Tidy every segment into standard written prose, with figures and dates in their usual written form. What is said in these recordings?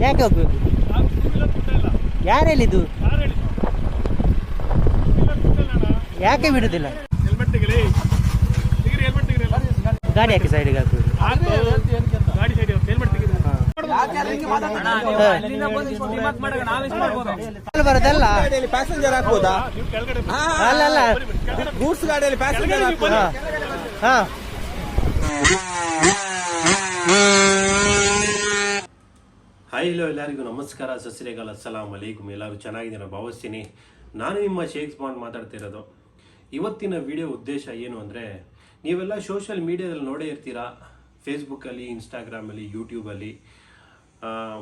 ಯಾಕೆ ಹೋಗ್ಬೇಕು? ಯಾರು ಹೇಳಿದ್ದು? ಯಾಕೆ ಬಿಡುದಿಲ್ಲ? ಗಾಡಿ ಯಾಕೆ ಸೈಡಿಗೆ ಹಾಕುದು? ಬರೋದಲ್ಲ ಪ್ಯಾಸೆಂಜರ್ ಹಾಕ್ಬೋದಾ? ಅಲ್ಲ ಗೂಡ್ಸ್ ಗಾಡಿಯಲ್ಲಿ ಪ್ಯಾಸೆಂಜರ್ ಹಾಕ್ಬೋದಾ? ಹಾ. ಹಾಯ್ ಹಲೋ ಎಲ್ಲರಿಗೂ ನಮಸ್ಕಾರ, ಸಸ್ರೇಗಾಲ್, ಅಸ್ಸಲಾಮ್ ಅಲೈಕುಮ್. ಎಲ್ಲರೂ ಚೆನ್ನಾಗಿದ್ದೀರ ಭಾವಿಸ್ತೀನಿ. ನಾನು ನಿಮ್ಮ ಶೇಕ್ಸ್ ಬಾಂಡ್ ಮಾತಾಡ್ತಿರೋದು. ಇವತ್ತಿನ ವಿಡಿಯೋ ಉದ್ದೇಶ ಏನು ಅಂದರೆ, ನೀವೆಲ್ಲ ಸೋಷಿಯಲ್ ಮೀಡಿಯಾದಲ್ಲಿ ನೋಡೇ ಇರ್ತೀರಾ, ಫೇಸ್ಬುಕ್ಕಲ್ಲಿ, ಇನ್ಸ್ಟಾಗ್ರಾಮಲ್ಲಿ, ಯೂಟ್ಯೂಬಲ್ಲಿ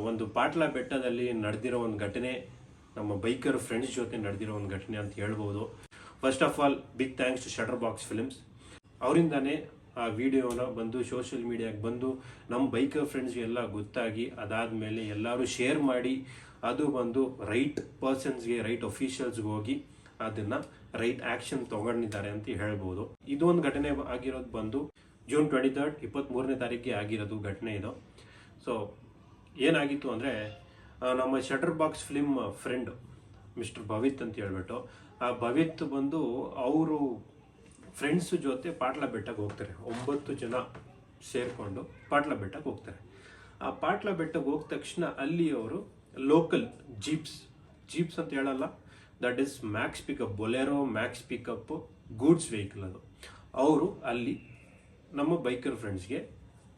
ಒಂದು ಪಾಟ್ಲ ಬೆಟ್ಟದಲ್ಲಿ ನಡೆದಿರೋ ಒಂದು ಘಟನೆ, ನಮ್ಮ ಬೈಕರ್ ಫ್ರೆಂಡ್ಸ್ ಜೊತೆ ನಡೆದಿರೋ ಒಂದು ಘಟನೆ ಅಂತ ಹೇಳ್ಬೋದು. First of all big thanks to Shutter Box Films. ಅವರಿಂದಾನೇ ಆ ವಿಡಿಯೋನ ಬಂದು ಸೋಷಿಯಲ್ ಮೀಡಿಯಾಗೆ ಬಂದು ನಮ್ಮ ಬೈಕರ್ ಫ್ರೆಂಡ್ಸ್ಗೆ ಎಲ್ಲ ಗೊತ್ತಾಗಿ, ಅದಾದಮೇಲೆ ಎಲ್ಲರೂ ಶೇರ್ ಮಾಡಿ, ಅದು ಬಂದು ರೈಟ್ ಪರ್ಸನ್ಸ್ಗೆ, ರೈಟ್ ಅಫಿಷಿಯಲ್ಸ್ಗೆ ಹೋಗಿ ಅದನ್ನು ರೈಟ್ ಆ್ಯಕ್ಷನ್ ತೊಗೊಂಡಿದ್ದಾರೆ ಅಂತ ಹೇಳ್ಬೋದು. ಇದೊಂದು ಘಟನೆ ಆಗಿರೋದು ಬಂದು ಜೂನ್ 23, 23ನೇ ತಾರೀಕಿಗೆ ಆಗಿರೋದು ಘಟನೆ ಇದು. ಸೊ ಏನಾಗಿತ್ತು ಅಂದರೆ, ನಮ್ಮ Shutter Box Film friend mister Bhavith ಅಂತ ಹೇಳ್ಬಿಟ್ಟು, ಆ ಭವಿತ್ ಬಂದು ಅವರು ಫ್ರೆಂಡ್ಸ್ ಜೊತೆ ಪಾಟ್ಲ ಬೆಟ್ಟಕ್ಕೆ ಹೋಗ್ತಾರೆ. 9 ಜನ ಸೇರಿಕೊಂಡು ಪಾಟ್ಲ ಬೆಟ್ಟಕ್ಕೆ ಹೋಗ್ತಾರೆ. ಆ ಪಾಟ್ಲ ಬೆಟ್ಟಕ್ಕೆ ಹೋದ ತಕ್ಷಣ ಅಲ್ಲಿ ಅವರು ಲೋಕಲ್ ಜೀಪ್ಸ್ ಅಂತ ಹೇಳಲ್ಲ, that is Max pickup, Bolero Max pickup goods vehicle ಅದು. ಅವರು ಅಲ್ಲಿ ನಮ್ಮ ಬೈಕರ್ ಫ್ರೆಂಡ್ಸ್ಗೆ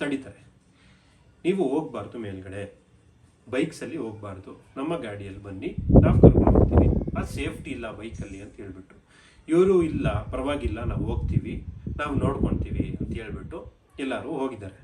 ತಡಿತಾರೆ. ನೀವು ಹೋಗ್ಬಾರ್ದು ಮೇಲ್ಗಡೆ, ಬೈಕ್ಸಲ್ಲಿ ಹೋಗ್ಬಾರ್ದು, ನಮ್ಮ ಗಾಡಿಯಲ್ಲಿ ಬನ್ನಿ, ನಾವು ಕರ್ಕೊಂಡು ಹೋಗ್ತೀವಿ, ಆ ಸೇಫ್ಟಿ ಇಲ್ಲ ಬೈಕಲ್ಲಿ ಅಂತ ಹೇಳ್ಬಿಟ್ಟು. ಇವರು ಇಲ್ಲ ಪರವಾಗಿಲ್ಲ, ನಾವು ಹೋಗ್ತೀವಿ, ನಾವು ನೋಡ್ಕೊತೀವಿ ಅಂತ ಹೇಳ್ಬಿಟ್ಟು ಎಲ್ಲರೂ ಹೋಗಿದ್ದಾರೆ.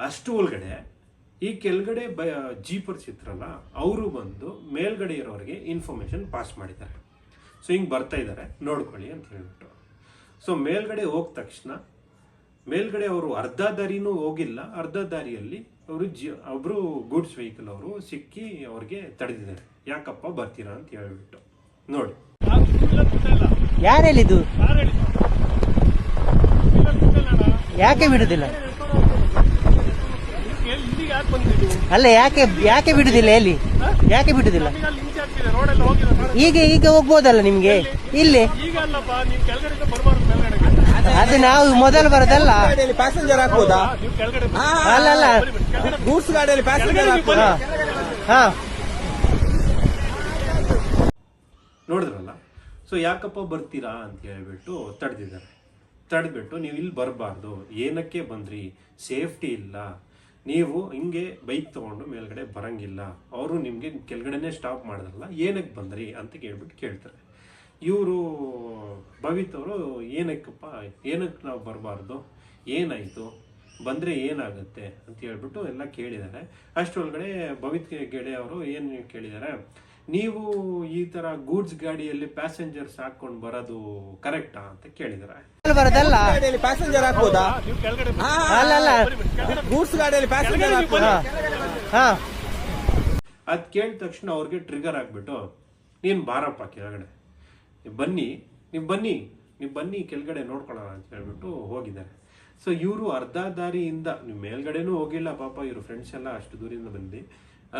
ಅಷ್ಟು ಒಳಗಡೆ ಈ ಕೆಳಗಡೆ ಜೀಪರ್ಸ್ ಇದ್ರಲ್ಲ, ಅವರು ಬಂದು ಮೇಲ್ಗಡೆ ಇರೋರಿಗೆ ಇನ್ಫಾರ್ಮೇಶನ್ ಪಾಸ್ ಮಾಡಿದ್ದಾರೆ. ಸೊ ಹಿಂಗೆ ಬರ್ತಾ ಇದ್ದಾರೆ, ನೋಡ್ಕೊಳ್ಳಿ ಅಂತ ಹೇಳ್ಬಿಟ್ಟು. ಸೊ ಮೇಲ್ಗಡೆ ಹೋದ ತಕ್ಷಣ ಮೇಲ್ಗಡೆ ಅವರು ಅರ್ಧ ದಾರಿನೂ ಹೋಗಿಲ್ಲ, ಅರ್ಧ ದಾರಿಯಲ್ಲಿ ಅವರು ಒಬ್ರು ಗೂಡ್ಸ್ ವೆಹಿಕಲ್ ಅವರು ಸಿಕ್ಕಿ ಅವ್ರಿಗೆ ತಡೆದಿದ್ದಾರೆ. ಯಾಕಪ್ಪ ಬರ್ತೀರಾ ಅಂತ ಹೇಳ್ಬಿಟ್ಟು. ನೋಡಿ ಯಾರು ಹೇಳಿದ್ದು? ಯಾಕೆ ಬಿಡುದಿಲ್ಲ? ಅಲ್ಲ ಯಾಕೆ ಬಿಡುದಿಲ್ಲ? ಎಲ್ಲಿ ಯಾಕೆ ಬಿಡುದಿಲ್ಲ? ಈಗ ಹೋಗ್ಬೋದಲ್ಲ ನಿಮ್ಗೆ? ಇಲ್ಲಿ ಅದು ನಾವು ಮೊದಲು ಬರೋದಲ್ಲ. ಪ್ಯಾಸೆಂಜರ್ ಹಾಕ್ಬೋದಾ? ಅಲ್ಲ ಗೂಡ್ಸ್ ಗಾಡಿಯಲ್ಲಿ ಪ್ಯಾಸೆಂಜರ್ ಹಾಕ್ಬೋದಾ? ಹಾ, ನೋಡಿದ್ರಲ್ಲ. ಸೊ ಯಾಕಪ್ಪ ಬರ್ತೀರಾ ಅಂತ ಹೇಳ್ಬಿಟ್ಟು ತಡೆದ್ಬಿಟ್ಟು, ನೀವು ಇಲ್ಲಿ ಬರಬಾರ್ದು, ಏನಕ್ಕೆ ಬಂದ್ರಿ, ಸೇಫ್ಟಿ ಇಲ್ಲ, ನೀವು ಹಿಂಗೆ ಬೈಕ್ ತೊಗೊಂಡು ಮೇಲ್ಗಡೆ ಬರಂಗಿಲ್ಲ, ಅವರು ನಿಮಗೆ ಕೆಳಗಡೆನೇ ಸ್ಟಾಪ್ ಮಾಡಿದ್ರಲ್ಲ, ಏನಕ್ಕೆ ಬಂದ್ರಿ ಅಂತ ಕೇಳ್ತಾರೆ. ಇವರು ಭವಿತ್ ಅವರು ಏನಕ್ಕೆ ನಾವು ಬರಬಾರ್ದು, ಏನಾಯಿತು, ಬಂದರೆ ಏನಾಗುತ್ತೆ ಅಂತ ಹೇಳ್ಬಿಟ್ಟು ಎಲ್ಲ ಕೇಳಿದ್ದಾರೆ. ಅಷ್ಟರೊಳಗಡೆ ಭವಿತ್ ಗೆಳೆಯವರು ಏನು ಕೇಳಿದ್ದಾರೆ, ನೀವು ಈ ಥರ ಗೂಡ್ಸ್ ಗಾಡಿಯಲ್ಲಿ ಪ್ಯಾಸೆಂಜರ್ಸ್ ಹಾಕೊಂಡು ಬರೋದು ಕರೆಕ್ಟಾ ಅಂತ ಕೇಳಿದ್ದಾರೆ. ಬರೋದಲ್ಲ ಪ್ಯಾಸೆಂಜರ್ ಹಾಕ್ಬೋದಾ? ಅಲ್ಲ ಗೂಡ್ಸ್ ಗಾಡಿಯಲ್ಲಿ ಪ್ಯಾಸೆಂಜರ್ ಹಾಕ್ಬೋದಾ? ಅದು ಕೇಳಿದ ತಕ್ಷಣ ಅವ್ರಿಗೆ ಟ್ರಿಗರ್ ಆಗಿಬಿಟ್ಟು, ನೀನು ಬಾರಪ್ಪ ಕೆಳಗಡೆ, ನೀವು ಬನ್ನಿ ಕೆಳಗಡೆ ನೋಡ್ಕೊಳ್ಳೋಣ ಅಂತ ಹೇಳ್ಬಿಟ್ಟು ಹೋಗಿದ್ದಾರೆ. ಸೊ ಇವರು ಅರ್ಧ ದಾರಿಯಿಂದ, ನೀವು ಮೇಲ್ಗಡೆನೂ ಹೋಗಿಲ್ಲ ಪಾಪ, ಇವರು ಫ್ರೆಂಡ್ಸ್ ಎಲ್ಲ ಅಷ್ಟು ದೂರಿಂದ ಬಂದು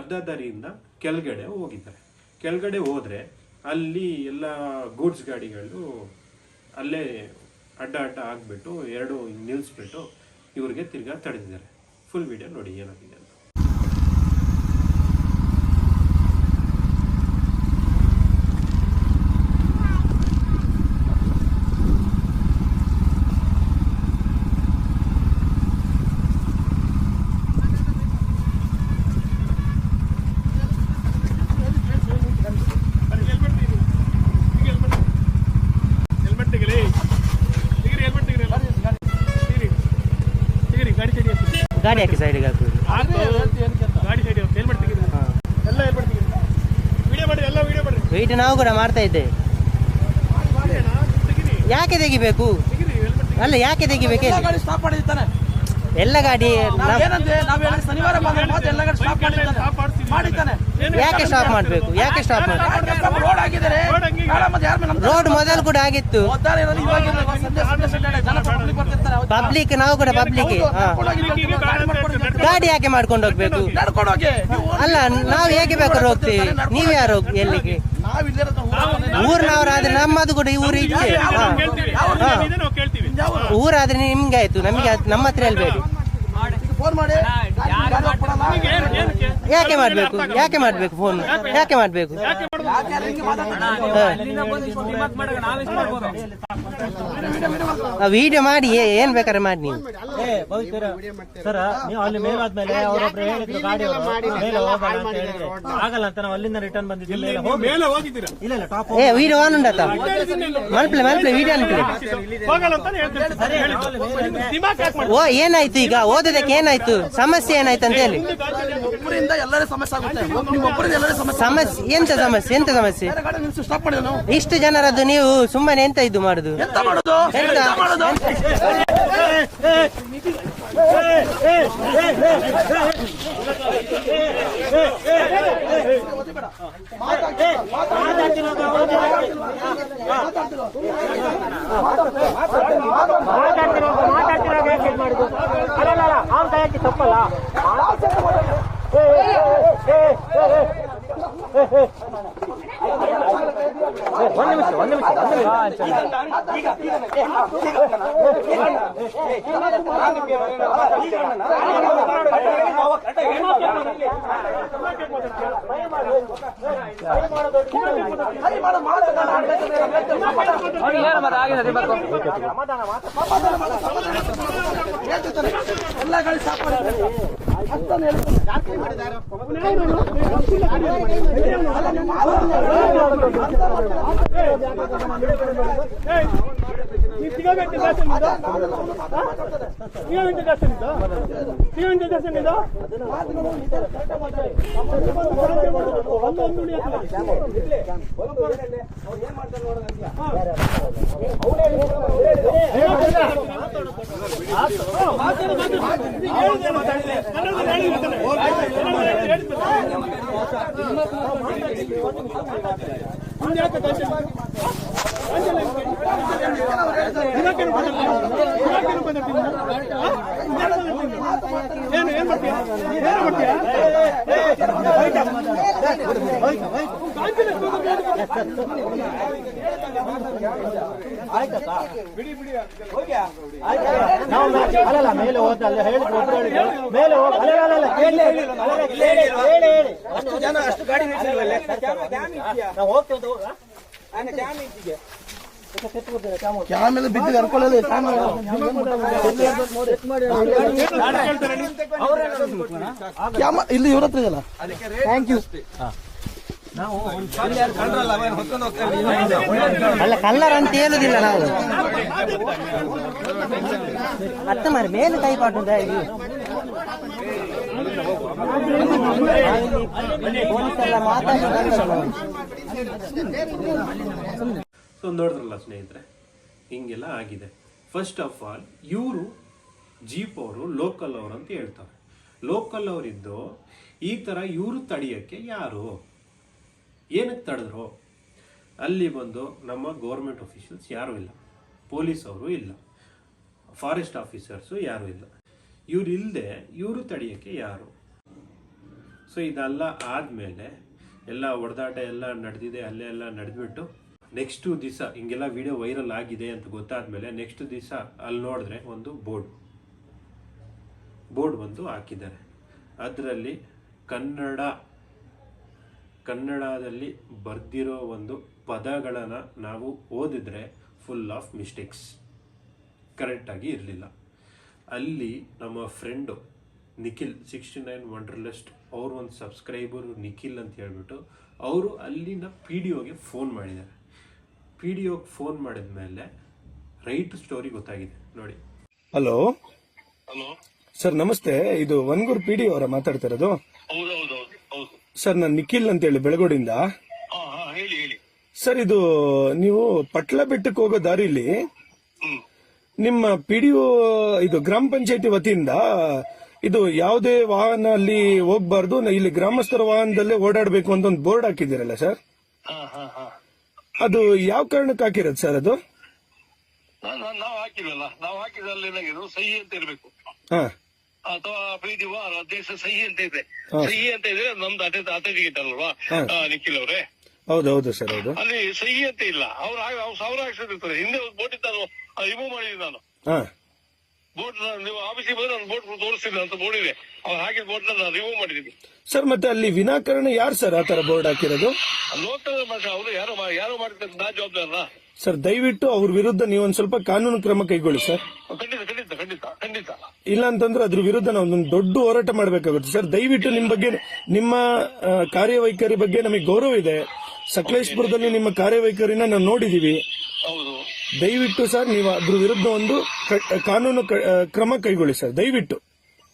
ಅರ್ಧ ದಾರಿಯಿಂದ ಕೆಳಗಡೆ ಹೋಗಿದ್ದಾರೆ. ಕೆಳಗಡೆ ಹೋದರೆ ಅಲ್ಲಿ ಎಲ್ಲ ಗೂಡ್ಸ್ ಗಾಡಿಗಳು ಅಲ್ಲೇ ಅಡ್ಡ ಆಗಿಬಿಟ್ಟು ಎರಡು ನಿಲ್ಲಿಸ್ಬಿಟ್ಟು ಇವ್ರಿಗೆ ತಿರ್ಗಾ ತಡೆದಿದ್ದಾರೆ. ಫುಲ್ ವಿಡಿಯೋ ನೋಡಿ ಏನಾಗಿದೆ ಅಂತ. ಗಾಡಿ ಯಾಕೆ ಸೈಡಿಗೆ ಹಾಕುದು? ವೆಯ್ಟ್ ನಾವು ಕೂಡ ಮಾಡ್ತಾ ಇದ್ದೇವೆ. ಯಾಕೆ ತೆಗಿಬೇಕು? ಅಲ್ಲ ಯಾಕೆ ತೆಗಿಬೇಕು ಹೇಳಿ? ಗಾಡಿ ಸ್ಟಾಪ್ ಮಾಡಿದ್ದಾನೆ. ಎಲ್ಲ ಗಾಡಿ ಏನಂದ್ರೆ ನಾವು ಹೇಳಿದ ಶನಿವಾರ ಎಲ್ಲ ಗಾಡಿ ಸ್ಟಾಪ್ ಮಾಡಿದ್ದಾನೆ. ಯಾಕೆ ಸ್ಟಾಪ್ ಮಾಡ್ಬೇಕು? ಯಾಕೆ ಸ್ಟಾಪ್ ಮಾಡ್ಬೇಕು? ರೋಡ್ ಆಗಿದ್ದಾರೆ. ರೋಡ್ ಮೊದಲು ಕೂಡ ಆಗಿತ್ತು. ಪಬ್ಲಿಕ್ ನಾವು ಕೂಡ ಪಬ್ಲಿಕ್ ಗಾಡಿ ಯಾಕೆ ಮಾಡ್ಕೊಂಡು ಹೋಗ್ಬೇಕು? ನಡ್ಕೊಂಡು ಹೋಗಿ. ಅಲ್ಲ ನಾವು ಹೇಗೆ ಬೇಕಾದ್ರೂ ಹೋಗ್ತೀವಿ. ನೀವ್ ಯಾರು ಎಲ್ಲಿಗೆ? ಊರಿನವರಾದ್ರೆ ನಮ್ಮದು ಕೂಡ ಈ ಊರು ಇচ্ছে. ಊರಾದ್ರೆ ನಿಮ್ಗೆ ಆಯ್ತು, ನಮಗೆ ನಮ್ಮ ಹತ್ರ ಹೇಳ್ಬೇಡಿ. ಫೋನ್ ಮಾಡಿ. ಯಾಕೆ ಮಾಡ್ಬೇಕು? ಯಾಕೆ ಮಾಡ್ಬೇಕು ಫೋನ್? ಯಾಕೆ ಮಾಡ್ಬೇಕು? ವಿಡಿಯೋ ಮಾಡಿ ಏನ್ ಬೇಕಾದ್ರೆ ಮಾಡಿ ನೀವು. ಸರ್ ನೀವು ಅಲ್ಲಿ ಮೇಲೆ ಆದ್ಮೇಲೆ ಅವರೊಬ್ರು ಹೇಳಿದ್ರು ಗಾಡಿ ಮೇಲೆ ಹೋಗಲ್ಲ ಅಂತ ಹೇಳಿದ್ರೆ ಆಗಲ್ಲ ಅಂತ ನಾವು ಅಲ್ಲಿಂದ ರಿಟರ್ನ್ ಬಂದಿದ್ದೀವಿ. ಇಲ್ಲ ಇಲ್ಲ ಟಾಪ್ ವಿಡಿಯೋ ಆನ್ ಉಂಟಾ? ಮಲ್ಪಲೆ ವಿಡಿಯೋ ಅನ್ಕೊಳ್ಳಿ. ಓ ಏನಾಯ್ತು ಈಗ? ಓದೋದಕ್ಕೆ ಏನಾಯ್ತು? ಸಮಸ್ಯೆ ಏನಾಯ್ತು ಅಂತ ಹೇಳಿ. ಒಬ್ಬರಿಂದ ಎಲ್ಲರೂ ಸಮಸ್ಯೆ ಆಗುತ್ತೆ. ಒಬ್ಬರಿಂದ ಎಲ್ಲರೂ ಸಮಸ್ಯೆ ಎಂತ ಸಮಸ್ಯೆ? ಎಂತ ಸಮಸ್ಯೆ? ಸ್ಟಾಪ್ ಮಾಡಿದ ನಾವು. ಇಷ್ಟು ಜನರದ್ದು ನೀವು ಸುಮ್ಮನೆ ಎಂತ ಇದು ಮಾಡುದು? ಎಂತ ಮಾಡುದು? ಎಂತ? ತಪ್ಪಲ್ಲ. ಒಂದು ನಿಮಿಷ ಎಲ್ಲ ಗಾಡಿ ಸ್ಟಾಪ್ ಮಾಡಿದ್ದಾರೆ. ಅಲ್ಲ ಮೇಲೆ ಹೋದ ಮೇಲೆ ಅಷ್ಟು ಗಾಡಿ ಕ್ಯಾಮೆಲ್ಲ ಬಿದ್ದು ಕರ್ಕೊಳ್ಳೋದು. ಇಲ್ಲಿ ಇವ್ರ ಹತ್ರ ಇದೆಯಲ್ಲ. Thank you. ಅಲ್ಲ ಕಲ್ಲರ್ ಅಂತ ಹೇಳುದಿಲ್ಲ ನಾವು. ಅರ್ಥ ಮಾಡಿ ಮೇಲೆ ಕೈ ಪಾಟು ಪೊಲೀಸೆಲ್ಲ ಮಾತಾಡಿ. ಸೊ ನೋಡಿದ್ರಲ್ಲ ಸ್ನೇಹಿತರೆ, ಹಿಂಗೆಲ್ಲ ಆಗಿದೆ. ಫಸ್ಟ್ ಆಫ್ ಆಲ್ ಇವರು ಜೀಪ್ ಅವರು ಲೋಕಲ್ ಅವರು ಅಂತ ಹೇಳ್ತಾರೆ. ಲೋಕಲ್ ಅವರಿದ್ದು ಈ ಥರ ಇವರು ತಡೆಯೋಕ್ಕೆ ಯಾರು, ಏನಕ್ಕೆ ತಡೆದ್ರು? ಅಲ್ಲಿ ಬಂದು ನಮ್ಮ ಗೌರ್ಮೆಂಟ್ ಅಫಿಷಿಯಲ್ಸ್ ಯಾರೂ ಇಲ್ಲ, ಪೊಲೀಸ್ ಅವರು ಇಲ್ಲ, ಫಾರೆಸ್ಟ್ ಆಫೀಸರ್ಸು ಯಾರೂ ಇಲ್ಲ. ಇವ್ರು ಇಲ್ಲದೆ ಇವರು ತಡೆಯೋಕ್ಕೆ ಯಾರು? ಸೊ ಇದೆಲ್ಲ ಆದಮೇಲೆ ಎಲ್ಲ ಹೊಡೆದಾಟ ಎಲ್ಲ ನಡೆದಿದೆ, ಅಲ್ಲೇ ಎಲ್ಲ ನಡೆದ್ಬಿಟ್ಟು ನೆಕ್ಸ್ಟು ದಿವಸ ಹಿಂಗೆಲ್ಲ ವಿಡಿಯೋ ವೈರಲ್ ಆಗಿದೆ ಅಂತ ಗೊತ್ತಾದ್ಮೇಲೆ ನೆಕ್ಸ್ಟ್ ದಿವಸ ಅಲ್ಲಿ ನೋಡಿದ್ರೆ ಒಂದು ಬೋರ್ಡ್ ಬಂದು ಹಾಕಿದ್ದಾರೆ. ಅದರಲ್ಲಿ ಕನ್ನಡದಲ್ಲಿ ಬರ್ದಿರೋ ಒಂದು ಪದಗಳನ್ನು ನಾವು ಓದಿದ್ರೆ ಫುಲ್ ಆಫ್ ಮಿಸ್ಟೇಕ್ಸ್, ಕರೆಕ್ಟಾಗಿ ಇರಲಿಲ್ಲ. ಅಲ್ಲಿ ನಮ್ಮ ಫ್ರೆಂಡು ನಿಖಿಲ್ 69 ವಂಡರ್ಲಿಸ್ಟ್ ಅವ್ರ ಒಂದು ಸಬ್ಸ್ಕ್ರೈಬರು ನಿಖಿಲ್ ಅಂತ ಹೇಳ್ಬಿಟ್ಟು ಅವರು ಅಲ್ಲಿನ PDOಗೆ ಫೋನ್ ಮಾಡಿದ್ದಾರೆ. PDOಗೆ ಫೋನ್ ಮಾಡಿದ ಮೇಲೆ ರೈಟ್ ಸ್ಟೋರಿ ಗೊತ್ತಾಗಿದೆ ನೋಡಿ. ಹಲೋ ಸರ್, ನಮಸ್ತೆ. ಇದು ವನ್ಗೂರ್ PDO ಅವರ ಮಾತಾಡ್ತಿರೋದು? ಸರ್, ನಾನು ನಿಖಿಲ್ ಅಂತ ಹೇಳಿ ಬೆಳಗೋಡಿಂದ. ಸರ್, ಇದು ನೀವು ಪಟ್ಲ ಬೆಟ್ಟಕ್ಕೆ ಹೋಗೋ ದಾರಿಲಿ ನಿಮ್ಮ ಪಿಡಿಒ ಇದು ಗ್ರಾಮ ಪಂಚಾಯತಿ ವತಿಯಿಂದ ಇದು ಯಾವುದೇ ವಾಹನ ಅಲ್ಲಿ ಹೋಗ್ಬಾರ್ದು, ಇಲ್ಲಿ ಗ್ರಾಮಸ್ಥರ ವಾಹನದಲ್ಲೇ ಓಡಾಡಬೇಕು ಅಂತ ಒಂದು ಬೋರ್ಡ್ ಹಾಕಿದ್ದೀರಲ್ಲ ಸರ್, ಅದು ಯಾವ ಕಾರಣಕ್ಕೆ ಹಾಕಿರೋದು ಸರ್? ಅದು ನಾವು ಹಾಕಿಲ್ವಲ್ಲ, ನಾವು ಹಾಕಿದಲ್ಲಿ ಏನಾಗಿದ್ರು ಸಹಿ ಅಂತ ಇರ್ಬೇಕು, ಹಾ ಅಥವಾ ಪ್ರೀತಿವ ಅಧ್ಯಕ್ಷ ಸಹಿ ಅಂತ ಇದೆ. ಸಹಿ ಅಂತ ಇದ್ರೆ ನಮ್ದು ಅಥೆಂಟಿಕೇಟ್ ಅಲ್ವಾ ನಿಖಿಲ್ ಅವ್ರೆ? ಹೌದೌದು ಸರ್, ಹೌದು. ಅಲ್ಲಿ ಸಹಿ ಅಂತ ಇಲ್ಲ. ಅವ್ರು 1000 ಆಕ್ಸಿಡೆಂಟ್ ಇರ್ತಾರೆ. ಹಿಂದೆ ಒಂದು ಬೋಟ್ ಇತ್ತು, ರಿಮೂವ್ ಮಾಡಿದ್ದೀನಿ ನಾನು. ಹಾ ಬೋಟ್ ನೀವು ಆಫೀಸಿಗೆ ಬಂದ್ರೆ ನಾನು ಬೋಟ್ ತೋರಿಸ್ತೀನಿ ಅಂತ ಬೋರ್ಡ್ ಇದೆ, ಅವ್ರು ಹಾಕಿದ ಬೋಟ್ ನಾನು ರಿಮೂವ್ ಮಾಡಿದ್ದೀನಿ. ಸರ್, ಮತ್ತೆ ಅಲ್ಲಿ ವಿನಾಕಾರಣ ಯಾರು ಸರ್ ಆ ತರ ಬೋರ್ಡ್ ಹಾಕಿರೋದು? ಲೋಕಲ್ ಅವರು ಯಾರು ಮಾಡ್ತಾರೆ, ನಾ ಜವಾಬ್ದಾರನ ಸರ್. ದಯವಿಟ್ಟು ಅವ್ರ ವಿರುದ್ಧ ನೀವೊಂದ್ ಸ್ವಲ್ಪ ಕಾನೂನು ಕ್ರಮ ಕೈಗೊಳ್ಳಿ ಸರ್. ಖಂಡಿತ ಖಂಡಿತ ಖಂಡಿತ ಖಂಡಿತ. ಇಲ್ಲ ಅಂತಂದ್ರೆ ಅದ್ರ ವಿರುದ್ಧ ನಾವು ಒಂದು ದೊಡ್ಡ ಹೋರಾಟ ಮಾಡಬೇಕಾಗುತ್ತೆ ಸರ್. ದಯವಿಟ್ಟು ನಿಮ್ಮ ಬಗ್ಗೆ, ನಿಮ್ಮ ಕಾರ್ಯವೈಖರಿ ಬಗ್ಗೆ ನಮಗೆ ಗೌರವ ಇದೆ. ಸಕಲೇಶ್ಪುರದಲ್ಲಿ ನಿಮ್ಮ ಕಾರ್ಯವೈಖರಿನ ನಾವು ನೋಡಿದೀವಿ. ಹೌದು, ದಯವಿಟ್ಟು ಸರ್ ನೀವು ಅದ್ರ ವಿರುದ್ಧ ಒಂದು ಕಾನೂನು ಕ್ರಮ ಕೈಗೊಳ್ಳಿ ಸರ್, ದಯವಿಟ್ಟು.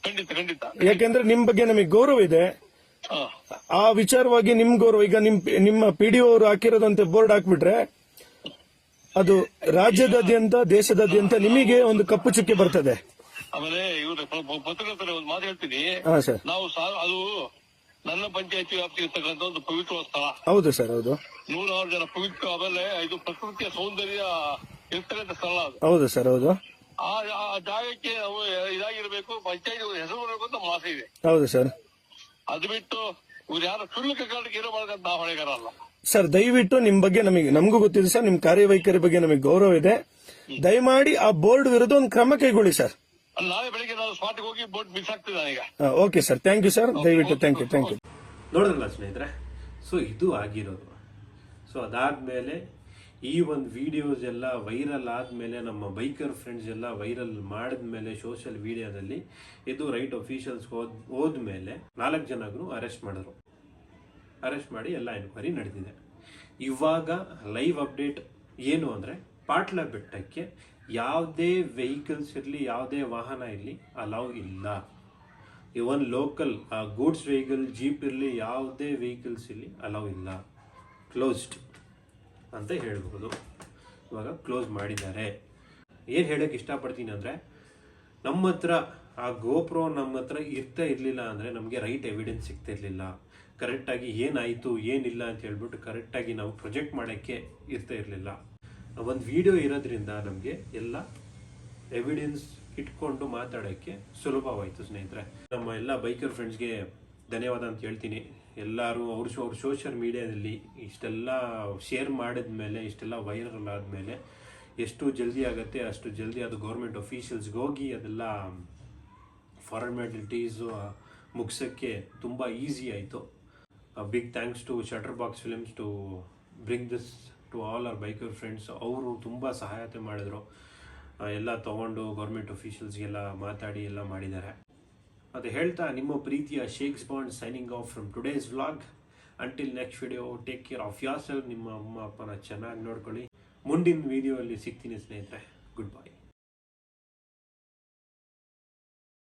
ಖಂಡಿತ ಖಂಡಿತ. ಯಾಕೆಂದ್ರೆ ನಿಮ್ ಬಗ್ಗೆ ನಮಗೆ ಗೌರವ ಇದೆ. ಆ ವಿಚಾರವಾಗಿ ನಿಮ್ ಗೌರವ, ಈಗ ನಿಮ್ಮ ಪಿಡಿಒ ಅವರು ಹಾಕಿರೋದಂತೆ ಬೋರ್ಡ್ ಹಾಕ್ಬಿಟ್ರೆ ಅದು ರಾಜ್ಯದಾದ್ಯಂತ, ದೇಶದಾದ್ಯಂತ ನಿಮಗೆ ಒಂದು ಕಪ್ಪು ಚುಕ್ಕೆ ಬರ್ತದೆ. ಆಮೇಲೆ ಇವ್ರ ಪತ್ರಕರ್ತರ ಒಂದು ಮಾತು ಹೇಳ್ತೀನಿ. ಹಾ ಸರ್, ನಾವು ಅದು ನನ್ನ ಪಂಚಾಯತಿ ವ್ಯಾಪ್ತಿ ಇರ್ತಕ್ಕಂಥ ಒಂದು ಪವಿತ್ರ ಸ್ಥಳ. ಹೌದು ಸರ್, ಹೌದು. 100,000 ಜನ ಪವಿತ್ರ. ಆಮೇಲೆ ಇದು ಪ್ರಕೃತಿಯ ಸೌಂದರ್ಯ ಇರ್ತಕ್ಕಂಥ ಸ್ಥಳ ಅದು. ಹೌದು ಸರ್, ಹೌದು. ಆ ಜಾಗಕ್ಕೆ ನಾವು ಇದಾಗಿರ್ಬೇಕು, ಪಂಚಾಯತಿ ಹೆಸರು ಬರಬೇಕು ಅಂತ ಆಸೆ ಇದೆ. ಹೌದು ಸರ್. ಅದು ಬಿಟ್ಟು ಇವ್ರು ಯಾರು ಕ್ಷುಲ್ಲಕ ಕಾರಣಕ್ಕೆ ಏನೋ ಮಾಡಕ್ಕಂತ ನಾವು ಹೊಣೆಗಾರ ಅಲ್ಲ ಸರ್. ದಯವಿಟ್ಟು ನಿಮ್ ಬಗ್ಗೆ ನಮಗೂ ಗೊತ್ತಿದೆ ಸರ್, ನಿಮ್ ಕಾರ್ಯವೈಖರಿ ಬಗ್ಗೆ ನಮಗೆ ಗೌರವ ಇದೆ. ದಯಮಾಡಿ ಆ ಬೋರ್ಡ್ ವಿರುದ್ಧ ಒಂದು ಕ್ರಮ ಕೈಗೊಳ್ಳಿ ಸರ್. ನಾಳೆ ಬೆಳಿಗ್ಗೆ ನಾನು ಸ್ಪಾಟ್ಗೆ ಹೋಗಿ ಬೋಟ್ ಮಿಸ್ ಆಗ್ತಿದೆ ಈಗ. Okay sir, thank you sir. ದಯವಿಟ್ಟು ಥ್ಯಾಂಕ್ ಯು. ನೋಡಿದ್ರಲ್ಲ ಸ್ನೇಹಿತರೆ, ಸೊ ಇದು ಆಗಿರೋದು. ಸೊ ಅದಾದ್ಮೇಲೆ ಈ ಒಂದು ವಿಡಿಯೋಸ್ ಎಲ್ಲ ವೈರಲ್ ಆದ್ಮೇಲೆ, ನಮ್ಮ ಬೈಕರ್ ಫ್ರೆಂಡ್ಸ್ ಎಲ್ಲ ವೈರಲ್ ಮಾಡಿದ್ಮೇಲೆ ಸೋಷಿಯಲ್ ಮೀಡಿಯಾದಲ್ಲಿ, ಇದು ರೈಟ್ ಅಫಿಷಿಯಲ್ಸ್ ಹೋದ್ಮೇಲೆ 4 ಜನಗೂ ಅರೆಸ್ಟ್ ಮಾಡಿದ್ರು. ಅರೆಸ್ಟ್ ಮಾಡಿ ಎಲ್ಲ ಎನ್ಕ್ವೈರಿ ನಡೆದಿದೆ. ಇವಾಗ ಲೈವ್ ಅಪ್ಡೇಟ್ ಏನು ಅಂದರೆ, ಪಾಟ್ಲ ಬೆಟ್ಟಕ್ಕೆ ಯಾವುದೇ ವೆಹಿಕಲ್ಸ್ ಇರಲಿ, ಯಾವುದೇ ವಾಹನ ಇರಲಿ ಅಲೌ ಇಲ್ಲ. ಇವನ್ ಲೋಕಲ್ ಗೂಡ್ಸ್ ವೆಹಿಕಲ್, ಜೀಪ್ ಇರಲಿ, ಯಾವುದೇ ವೆಹಿಕಲ್ಸ್ ಇರಲಿ ಅಲೌ ಇಲ್ಲ. ಕ್ಲೋಸ್ಡ್ ಅಂತ ಹೇಳ್ಬೋದು. ಇವಾಗ ಕ್ಲೋಸ್ ಮಾಡಿದ್ದಾರೆ. ಏನು ಹೇಳೋಕ್ಕೆ ಇಷ್ಟಪಡ್ತೀನಿ ಅಂದರೆ, ನಮ್ಮ ಹತ್ರ ಆ ಗೋಪ್ರೋ ನಮ್ಮ ಹತ್ರ ಇರಲಿಲ್ಲ ಅಂದರೆ ನಮಗೆ ರೈಟ್ ಎವಿಡೆನ್ಸ್ ಸಿಗ್ತಿರ್ಲಿಲ್ಲ. ಕರೆಕ್ಟಾಗಿ ಏನಾಯಿತು ಏನಿಲ್ಲ ಅಂತ ಹೇಳ್ಬಿಟ್ಟು ಕರೆಕ್ಟಾಗಿ ನಾವು ಪ್ರೊಜೆಕ್ಟ್ ಮಾಡೋಕ್ಕೆ ಇರಲಿಲ್ಲ. ಒಂದು ವಿಡಿಯೋ ಇರೋದ್ರಿಂದ ನಮಗೆ ಎಲ್ಲ ಎವಿಡೆನ್ಸ್ ಇಟ್ಕೊಂಡು ಮಾತಾಡೋಕ್ಕೆ ಸುಲಭವಾಯಿತು ಸ್ನೇಹಿತರೆ. ನಮ್ಮ ಎಲ್ಲ ಬೈಕರ್ ಫ್ರೆಂಡ್ಸ್ಗೆ ಧನ್ಯವಾದ ಅಂತ ಹೇಳ್ತೀನಿ. ಎಲ್ಲರೂ ಅವ್ರ ಸೋಷಿಯಲ್ ಮೀಡಿಯಾದಲ್ಲಿ ಇಷ್ಟೆಲ್ಲ ಶೇರ್ ಮಾಡಿದ್ಮೇಲೆ, ಇಷ್ಟೆಲ್ಲ ವೈರಲ್ ಆದಮೇಲೆ ಎಷ್ಟು ಜಲ್ದಿ ಆಗುತ್ತೆ ಅಷ್ಟು ಜಲ್ದಿ ಅದು ಗೌರ್ಮೆಂಟ್ ಅಫಿಷಿಯಲ್ಸ್ಗೆ ಹೋಗಿ ಅದೆಲ್ಲ ಫಾರ್ಮಾಲಿಟೀಸು ಮುಗಿಸೋಕ್ಕೆ ತುಂಬ ಈಸಿ ಆಯಿತು. Big thanks to Shutter Box Films to bring this to all our biker friends. ಅವರು ತುಂಬ ಸಹಾಯತೆ ಮಾಡಿದ್ರು. ಎಲ್ಲ ತೊಗೊಂಡು ಗೌರ್ಮೆಂಟ್ ಅಫಿಷಿಯಲ್ಸ್ಗೆಲ್ಲ ಮಾತಾಡಿ ಎಲ್ಲ ಮಾಡಿದ್ದಾರೆ. ಅದು ಹೇಳ್ತಾ, ನಿಮ್ಮ ಪ್ರೀತಿಯ shakes bond signing off from today's vlog. Until next video, take care of your self. ನಿಮ್ಮ ಅಮ್ಮ ಅಪ್ಪನ ಚೆನ್ನಾಗಿ ನೋಡ್ಕೊಳ್ಳಿ. ಮುಂದಿನ ವಿಡಿಯೋ ಅಲ್ಲಿ ಸಿಗ್ತೀನಿ ಸ್ನೇಹಿತರೆ. Good bye.